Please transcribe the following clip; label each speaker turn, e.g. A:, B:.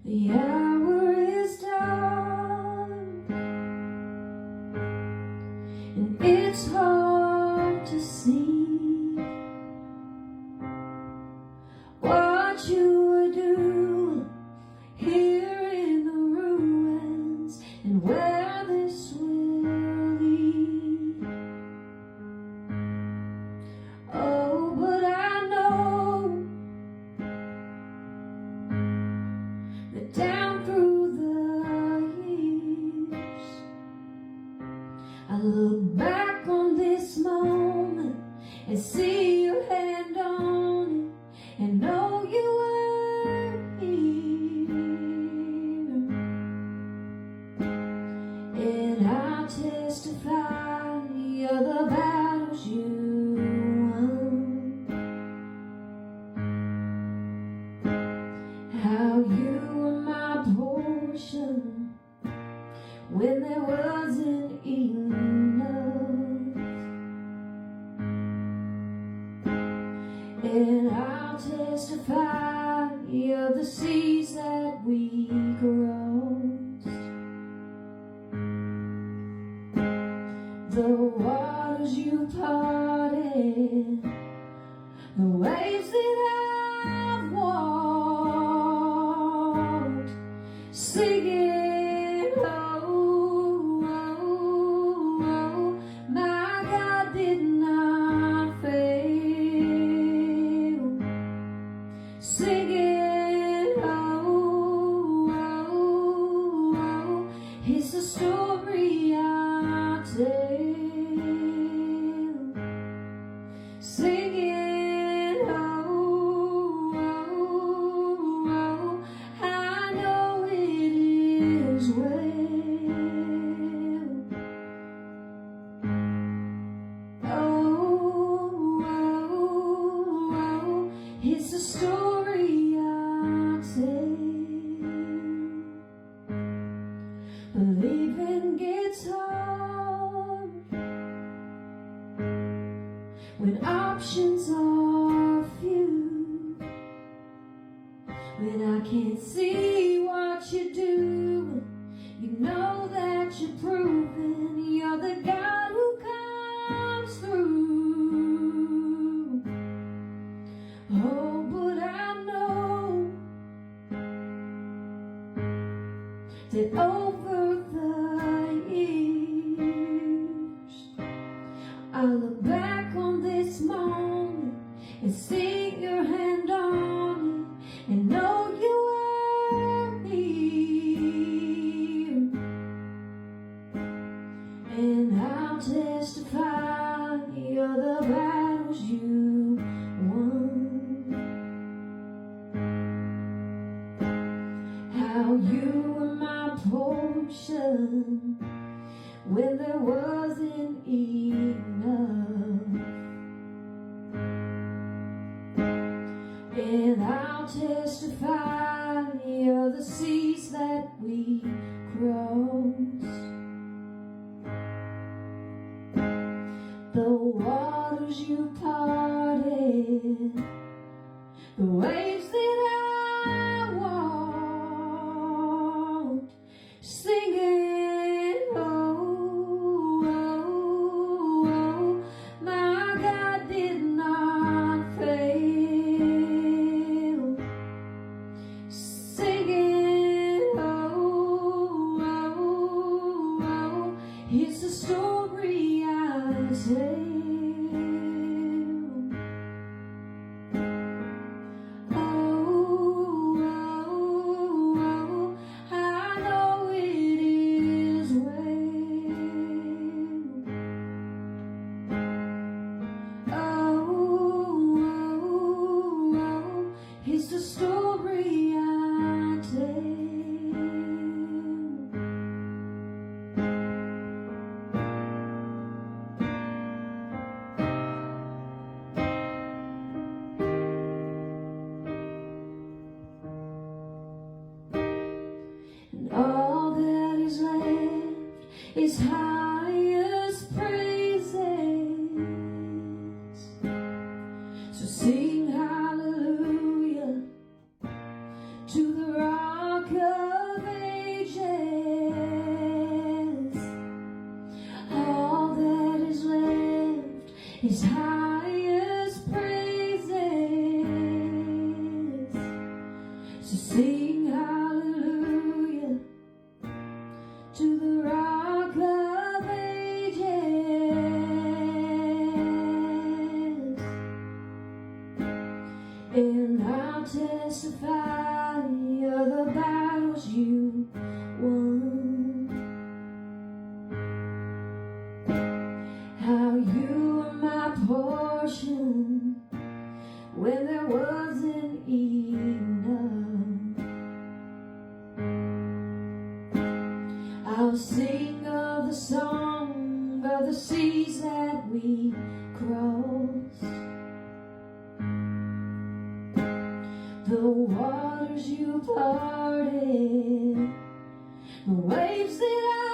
A: The hour is dark, and it's hard to see what you are doing here in the ruins and where this will lead. Oh, but I know that down through the years, I look back on this moment and see your hand on it and know you were here. And I'll testify of the battles you won, how you were my portion when there wasn't enough. And I'll testify of the seas that we crossed, the waters you parted, the waves that I've walked, singing, oh, oh, oh, my God did not fail, singing, oh, oh, oh, it's a story I tell, singing, oh, oh, oh, I know it is well. Oh, oh, oh, it's a story I tell. Believing gets hard when options are few, when I can't see what you're doing. You know that you're proving you're the God who comes through. Oh, but I know that over the years, I look back on this moment and see your hand on it and know you were here. And I'll testify of the battles you won, how you were my portion when there wasn't enough. And I'll testify of the seas that we crossed, the waters you parted, the waves that I walked, singing, oh, oh, oh, my God did not fail, singing, oh, oh, oh, it's a story I tell. It's the story I tell. And all that is left is highest praises. So sing hallelujah to the rock His highest praises. So sing hallelujah to the Rock of Ages, and I'll testify of the battles you won, how you were my portion when there wasn't enough. I'll sing of the song of the seas that we crossed, the waters you parted, the waves that